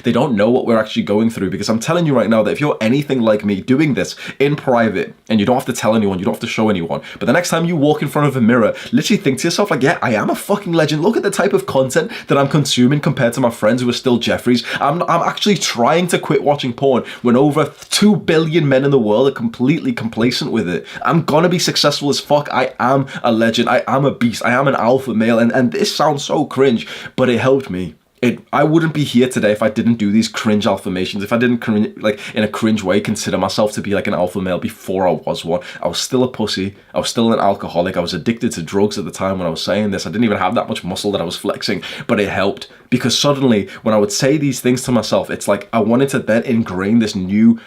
they don't know what we're actually going through. Because I'm telling you right now that if you're anything like me doing this in private, and you don't have to tell anyone, you don't have to show anyone, but the next time you walk in front of a mirror, literally think to yourself like, yeah, I am a fucking legend. Look at the type of content that I'm consuming compared to my friends who are still Jeffries. I'm actually trying to quit watching porn when over 2 billion men in the world are completely complacent with it. I'm gonna be successful as fuck. I am a legend. I am a beast. I am an alpha male. And this sounds so cringe, but it helped me. I wouldn't be here today if I didn't do these cringe affirmations, if I didn't like in a cringe way consider myself to be like an alpha male before I was one. I was still a pussy. I was still an alcoholic. I was addicted to drugs at the time when I was saying this. I didn't even have that much muscle that I was flexing, but it helped because suddenly when I would say these things to myself, it's like I wanted to then ingrain this new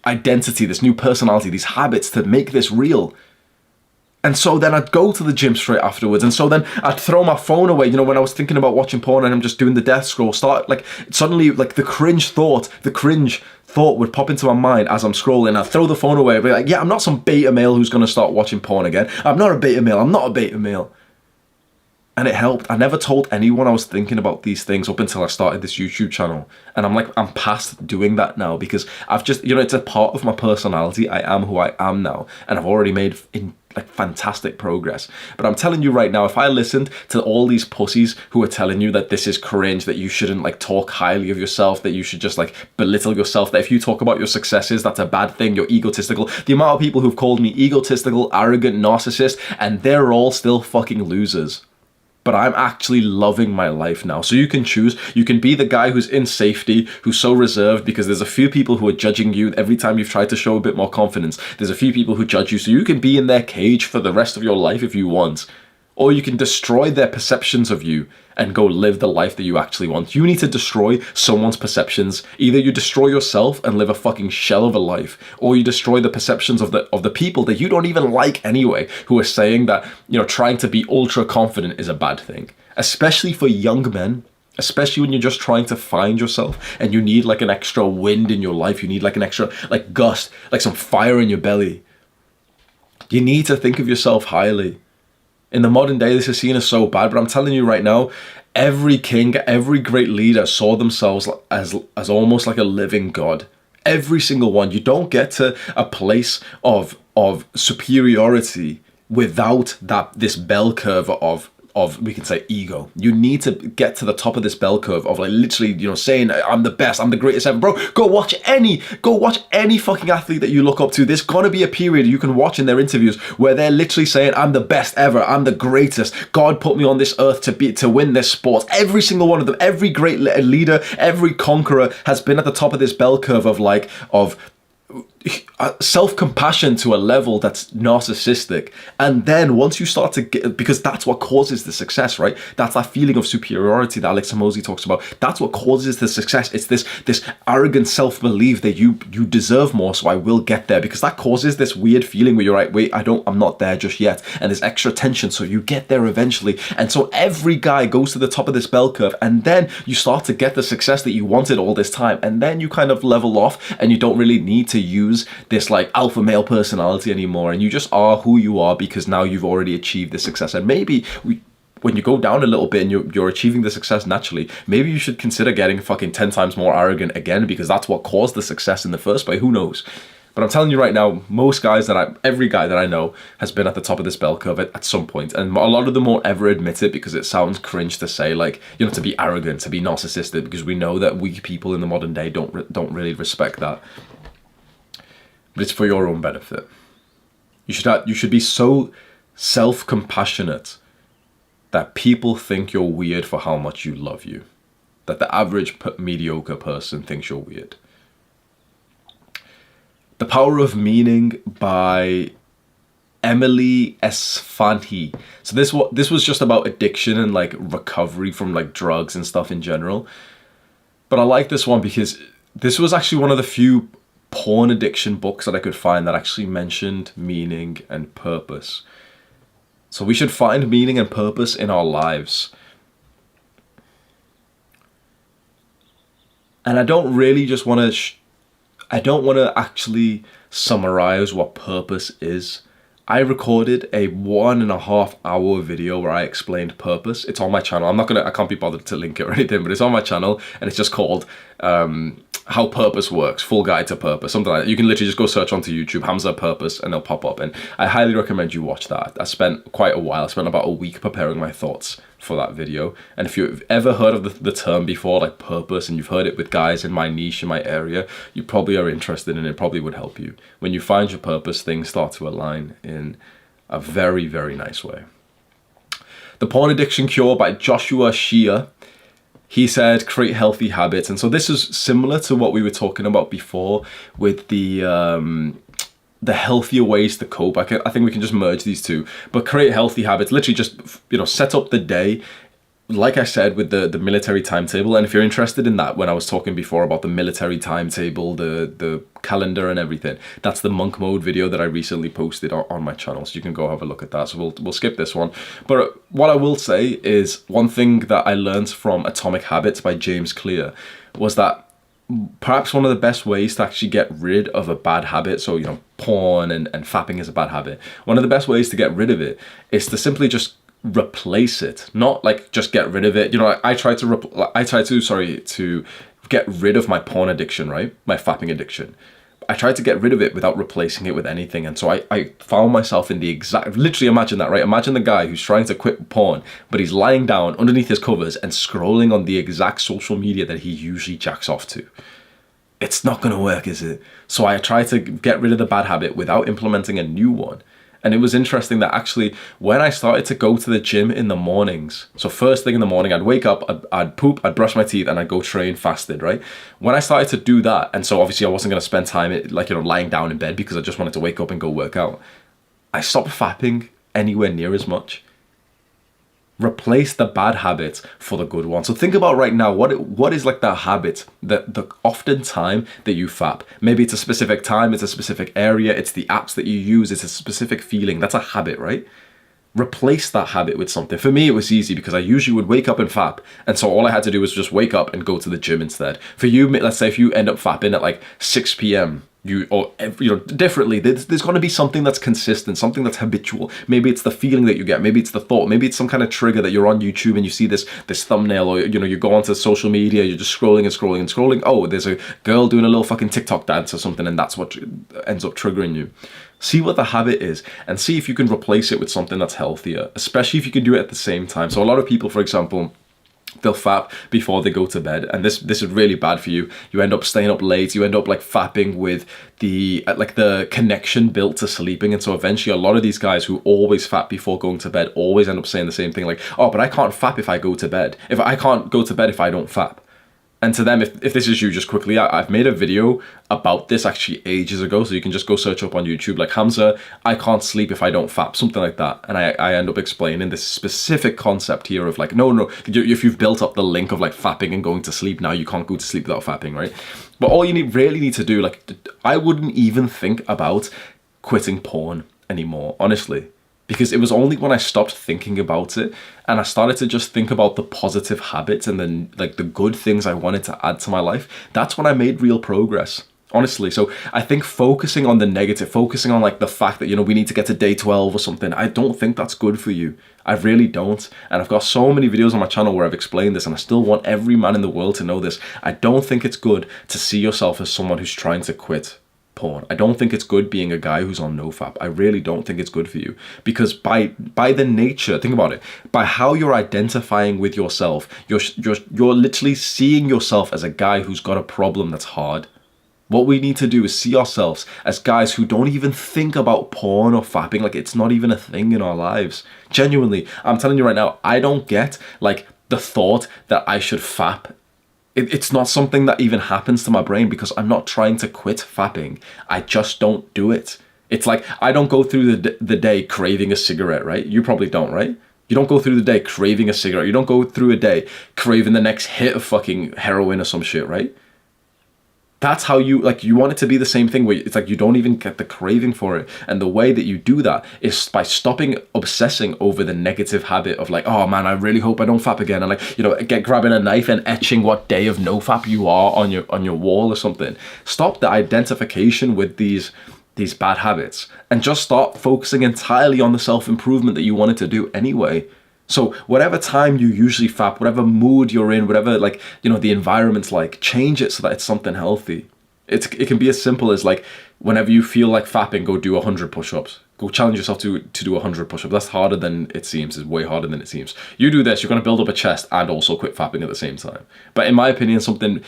identity, this new personality, these habits to make this real. And so then I'd go to the gym straight afterwards. And so then I'd throw my phone away, when I was thinking about watching porn and I'm just doing the death scroll, suddenly the cringe thought would pop into my mind as I'm scrolling. I'd throw the phone away. I'd be like, yeah, I'm not some beta male who's going to start watching porn again. I'm not a beta male. I'm not a beta male. And it helped. I never told anyone I was thinking about these things up until I started this YouTube channel. And I'm past doing that now because I've just, it's a part of my personality. I am who I am now. And I've already made fantastic progress. But I'm telling you right now, if I listened to all these pussies who are telling you that this is cringe, that you shouldn't talk highly of yourself, that you should just belittle yourself, that if you talk about your successes, that's a bad thing, you're egotistical. The amount of people who've called me egotistical, arrogant, narcissist, and they're all still fucking losers. But I'm actually loving my life now. So you can choose. You can be the guy who's in safety, who's so reserved because there's a few people who are judging you every time you've tried to show a bit more confidence. There's a few people who judge you, so you can be in their cage for the rest of your life if you want. Or you can destroy their perceptions of you and go live the life that you actually want. You need to destroy someone's perceptions. Either you destroy yourself and live a fucking shell of a life, or you destroy the perceptions of the people that you don't even like anyway, who are saying that, trying to be ultra confident is a bad thing. Especially for young men. Especially when you're just trying to find yourself and you need an extra wind in your life. You need an extra gust, some fire in your belly. You need to think of yourself highly. In the modern day, this is seen as so bad, but I'm telling you right now, every king, every great leader saw themselves as almost like a living god. Every single one. You don't get to a place of superiority without this bell curve of we can say ego. You need to get to the top of this bell curve of literally, saying I'm the best, I'm the greatest ever. Bro, go watch any fucking athlete that you look up to. There's gonna be a period you can watch in their interviews where they're literally saying I'm the best ever, I'm the greatest. God put me on this earth to win this sport. Every single one of them, every great leader, every conqueror has been at the top of this bell curve of self-compassion to a level that's narcissistic. And then once you start to get, because that's what causes the success, right? That's that feeling of superiority that Alex Hormozi talks about. That's what causes the success. It's this arrogant self-belief that you deserve more, so I will get there, because that causes this weird feeling where you're like, wait, I'm not there just yet, and there's extra tension, so you get there eventually. And so every guy goes to the top of this bell curve, and then you start to get the success that you wanted all this time, and then you kind of level off, and you don't really need to use this like alpha male personality anymore, and you just are who you are because now you've already achieved the success. And maybe when you go down a little bit and you're achieving the success naturally, maybe you should consider getting fucking 10 times more arrogant again, because that's what caused the success in the first place. Who knows? But I'm telling you right now, every guy that I know has been at the top of this bell curve at some point, and a lot of them won't ever admit it because it sounds cringe to say, like, to be arrogant, to be narcissistic, because we know that weak people in the modern day don't really respect that. But it's for your own benefit. You should be so self-compassionate that people think you're weird for how much you love you. That the average mediocre person thinks you're weird. The Power of Meaning by Emily Esfanhi. So this was just about addiction and like recovery from like drugs and stuff in general. But I like this one because this was actually one of the few porn addiction books that I could find that actually mentioned meaning and purpose. So we should find meaning and purpose in our lives. And I don't really just want to I don't want to actually summarize what purpose is. I recorded a 1.5 hour video where I explained purpose. It's on my channel. I can't be bothered to link it or anything, but it's on my channel, and it's just called How Purpose Works, Full Guide to Purpose, something like that. You can literally just go search onto YouTube, Hamza Purpose, and they'll pop up. And I highly recommend you watch that. I spent quite a while. I spent about a week preparing my thoughts for that video. And if you've ever heard of the term before, like purpose, and you've heard it with guys in my niche, in my area, you probably are interested, and it probably would help you. When you find your purpose, things start to align in a very, very nice way. The Porn Addiction Cure by Joshua Shea. He said, create healthy habits. And so this is similar to what we were talking about before with the healthier ways to cope. I think we can just merge these two. But create healthy habits, literally just, set up the day, like I said, with the military timetable. And if you're interested in that, when I was talking before about the military timetable, the calendar and everything, that's the monk mode video that I recently posted on my channel. So you can go have a look at that. So we'll skip this one. But what I will say is one thing that I learned from Atomic Habits by James Clear was that perhaps one of the best ways to actually get rid of a bad habit, so porn and fapping is a bad habit, one of the best ways to get rid of it is to simply just replace it, not like just get rid of it. I try to get rid of my porn addiction, right? My fapping addiction. I tried to get rid of it without replacing it with anything. And so I found myself in the exact, literally imagine that, right? Imagine the guy who's trying to quit porn, but he's lying down underneath his covers and scrolling on the exact social media that he usually jacks off to. It's not going to work, is it? So I tried to get rid of the bad habit without implementing a new one. And it was interesting that actually when I started to go to the gym in the mornings, so first thing in the morning, I'd wake up, I'd poop, I'd brush my teeth, and I'd go train fasted, right? When I started to do that, and so obviously I wasn't going to spend time lying down in bed because I just wanted to wake up and go work out, I stopped fapping anywhere near as much. Replace the bad habits for the good one. So think about right now, what is like the habit, the often time that you fap? Maybe it's a specific time, it's a specific area, it's the apps that you use, it's a specific feeling. That's a habit, right? Replace that habit with something. For me, it was easy because I usually would wake up and fap. And so all I had to do was just wake up and go to the gym instead. For you, let's say if you end up fapping at like 6 p.m., differently, there's going to be something that's consistent, something that's habitual. Maybe it's the feeling that you get, maybe it's the thought, maybe it's some kind of trigger that you're on YouTube and you see this thumbnail, or you go onto social media, you're just scrolling and scrolling and scrolling. Oh, there's a girl doing a little fucking TikTok dance or something, and that's what ends up triggering you. See what the habit is and see if you can replace it with something that's healthier, especially if you can do it at the same time. So a lot of people, for example, they'll fap before they go to bed, and this is really bad for you. You end up staying up late, you end up like fapping with the connection built to sleeping, and so eventually a lot of these guys who always fap before going to bed always end up saying the same thing, like, oh, but I can't fap if I go to bed. If I can't go to bed if I don't fap. And to them, if this is you, just quickly, I've made a video about this actually ages ago, so you can just go search up on YouTube, like Hamza, I can't sleep if I don't fap, something like that. And I end up explaining this specific concept here of like, no, if you've built up the link of like fapping and going to sleep, now you can't go to sleep without fapping, right? But all you really need to do, like, I wouldn't even think about quitting porn anymore, honestly. Because it was only when I stopped thinking about it and I started to just think about the positive habits and then like the good things I wanted to add to my life, that's when I made real progress, honestly. So I think focusing on the negative, focusing on like the fact that, you know, we need to get to day 12 or something, I don't think that's good for you. I really don't. And I've got so many videos on my channel where I've explained this, and I still want every man in the world to know this. I don't think it's good to see yourself as someone who's trying to quit porn. I don't think it's good being a guy who's on nofap. I really don't think it's good for you, because by the nature, think about it, by how you're identifying with yourself, you're literally seeing yourself as a guy who's got a problem that's hard. What we need to do is see ourselves as guys who don't even think about porn or fapping, like it's not even a thing in our lives. Genuinely, I'm telling you right now, I don't get like the thought that I should fap. It's not something that even happens to my brain, because I'm not trying to quit fapping. I just don't do it. It's like, I don't go through the day craving a cigarette, right? You probably don't, right? You don't go through the day craving a cigarette. You don't go through a day craving the next hit of fucking heroin or some shit, right? That's how you, like, you want it to be the same thing, where it's like you don't even get the craving for it. And the way that you do that is by stopping obsessing over the negative habit of like, oh man, I really hope I don't fap again. And like, you know, grabbing a knife and etching what day of no fap you are on your wall or something. Stop the identification with these bad habits and just start focusing entirely on the self-improvement that you wanted to do anyway. So whatever time you usually fap, whatever mood you're in, whatever, like, you know, the environment's like, change it so that it's something healthy. It can be as simple as like, whenever you feel like fapping, go do 100 push-ups. Go challenge yourself to do 100 push-ups. That's harder than it seems. It's way harder than it seems. You do this, you're going to build up a chest and also quit fapping at the same time. But in my opinion, something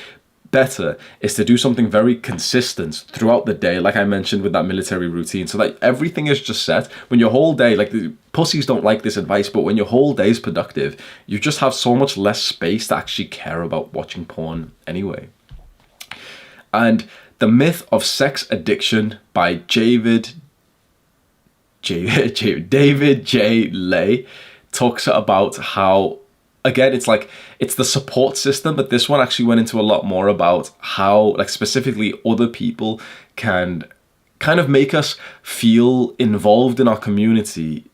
better is to do something very consistent throughout the day, like I mentioned with that military routine, so that everything is just set. When your whole day, like, the pussies don't like this advice, but when your whole day is productive, you just have so much less space to actually care about watching porn anyway. And The Myth of Sex Addiction by David J. Lay talks about how, again, it's the support system, but this one actually went into a lot more about how, like, specifically other people can kind of make us feel involved in our community,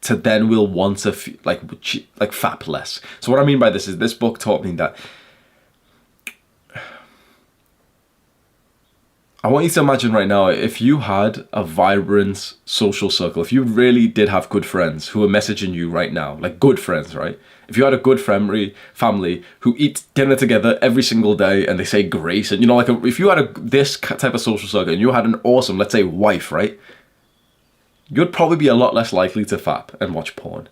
to then we'll want to like fap less. So what I mean by this is, this book taught me that I want you to imagine right now, if you had a vibrant social circle, if you really did have good friends who are messaging you right now, like good friends, right? If you had a good family who eat dinner together every single day and they say grace, and you know, like, if you had this type of social circle and you had an awesome, let's say, wife, right? You'd probably be a lot less likely to fap and watch porn.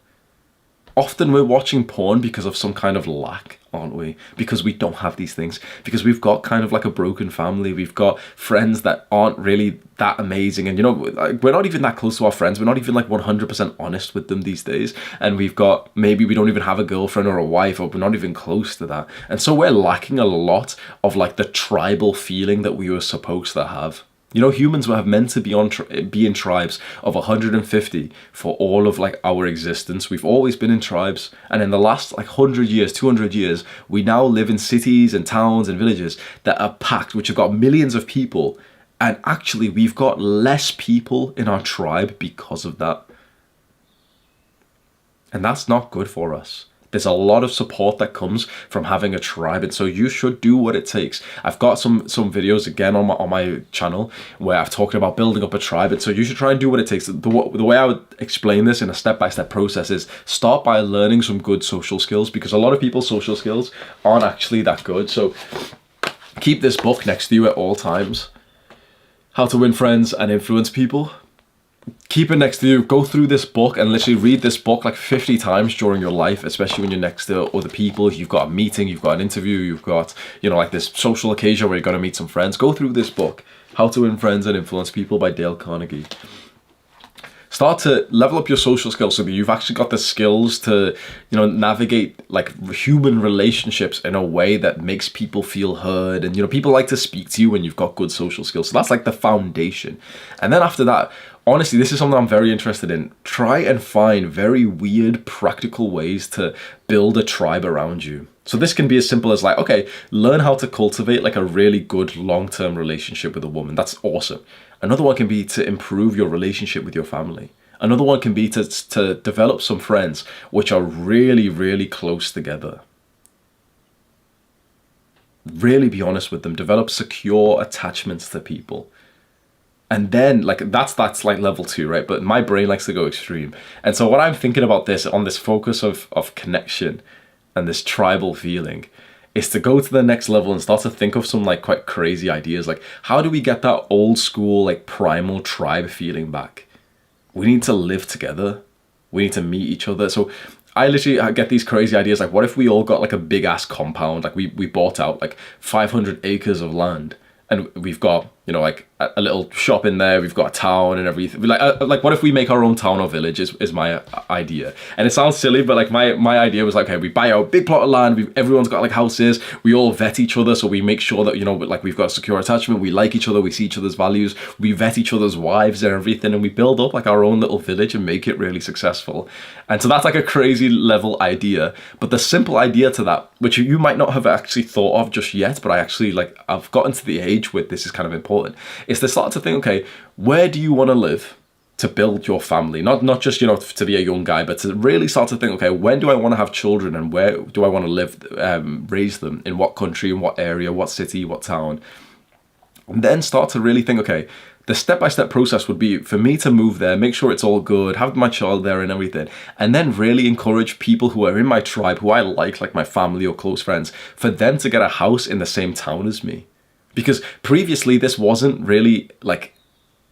Often we're watching porn because of some kind of lack, aren't we? Because we don't have these things. Because we've got kind of like a broken family. We've got friends that aren't really that amazing. And, you know, like, we're not even that close to our friends. We're not even like 100% honest with them these days. And we've got, maybe we don't even have a girlfriend or a wife, or we're not even close to that. And so we're lacking a lot of like the tribal feeling that we were supposed to have. You know, humans were meant to be in tribes of 150 for all of like our existence. We've always been in tribes, and in the last like 100 years, 200 years, we now live in cities and towns and villages that are packed, which have got millions of people, and actually we've got less people in our tribe because of that. And that's not good for us. There's a lot of support that comes from having a tribe, and so you should do what it takes. I've got some videos again on my channel where I've talked about building up a tribe, and so you should try and do what it takes. The way I would explain this in a step-by-step process is start by learning some good social skills, because a lot of people's social skills aren't actually that good. So keep this book next to you at all times. How to Win Friends and Influence People. Keep it next to you. Go through this book and literally read this book like 50 times during your life, especially when you're next to other people. If you've got a meeting, you've got an interview, you've got, you know, like this social occasion where you're going to meet some friends. Go through this book, How to Win Friends and Influence People by Dale Carnegie. Start to level up your social skills so that you've actually got the skills to, navigate like human relationships in a way that makes people feel heard. And, people like to speak to you when you've got good social skills. So that's like the foundation. And then after that, honestly, this is something I'm very interested in. Try and find very weird, practical ways to build a tribe around you. So this can be as simple as like, okay, learn how to cultivate like a really good long-term relationship with a woman. That's awesome. Another one can be to improve your relationship with your family. Another one can be to develop some friends which are really, really close together. Really be honest with them. Develop secure attachments to people. And then like that's like level 2, right? But my brain likes to go extreme. And so what I'm thinking about this on this focus of connection and this tribal feeling is to go to the next level and start to think of some like quite crazy ideas. Like, how do we get that old school, like primal tribe feeling back? We need to live together. We need to meet each other. So I literally get these crazy ideas. Like, what if we all got like a big ass compound? Like we bought out like 500 acres of land and we've got, like a little shop in there. We've got a town and everything. Like what if we make our own town or village is my idea. And it sounds silly, but like my idea was like, okay, we buy out a big plot of land. Everyone's got like houses. We all vet each other. So we make sure that, like we've got a secure attachment. We like each other. We see each other's values. We vet each other's wives and everything. And we build up like our own little village and make it really successful. And so that's like a crazy level idea. But the simple idea to that, which you might not have actually thought of just yet, but I've gotten to the age where this is kind of important, is to start to think, okay, where do you want to live to build your family? Not just, to be a young guy, but to really start to think, okay, when do I want to have children and where do I want to live, raise them, in what country, in what area, what city, what town? And then start to really think, okay, the step-by-step process would be for me to move there, make sure it's all good, have my child there and everything, and then really encourage people who are in my tribe, who I like my family or close friends, for them to get a house in the same town as me. Because previously this wasn't really like,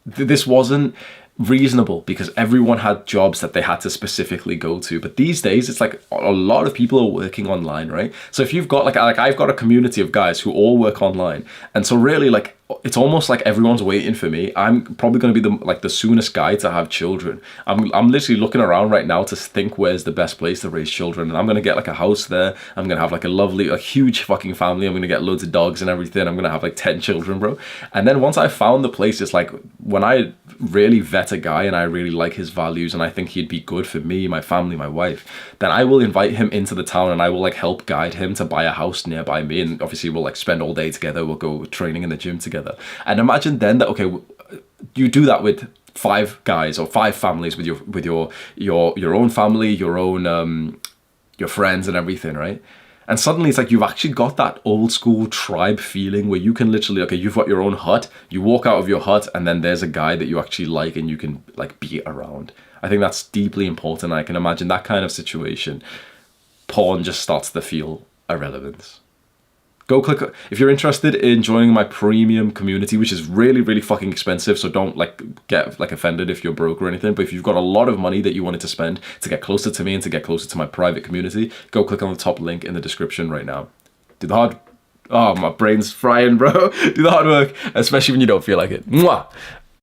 this wasn't reasonable because everyone had jobs that they had to specifically go to. But these days it's like a lot of people are working online, right? So if you've got like I've got a community of guys who all work online. And so really like it's almost like everyone's waiting for me. I'm probably going to be the soonest guy to have children. I'm literally looking around right now to think where's the best place to raise children, and I'm going to get like a house there. I'm going to have like a huge fucking family. I'm going to get loads of dogs and everything. I'm going to have like 10 children, bro. And then once I found the place, it's like when I really vet a guy and I really like his values and I think he'd be good for me, my family, my wife, then I will invite him into the town and I will like help guide him to buy a house nearby me. And obviously we'll like spend all day together. We'll go training in the gym together. And imagine then that, okay, you do that with 5 guys or 5 families with your own family, your own your friends and everything, right? And suddenly it's like you've actually got that old school tribe feeling where you can literally, okay, you've got your own hut, you walk out of your hut and then there's a guy that you actually like and you can like be around. I think that's deeply important. I can imagine that kind of situation. Porn just starts to feel irrelevant. Go click if you're interested in joining my premium community, which is really, really fucking expensive. So don't like get like offended if you're broke or anything. But if you've got a lot of money that you wanted to spend to get closer to me and to get closer to my private community, go click on the top link in the description right now. Do the hard. Oh, my brain's frying, bro. Do the hard work, especially when you don't feel like it. Mwah!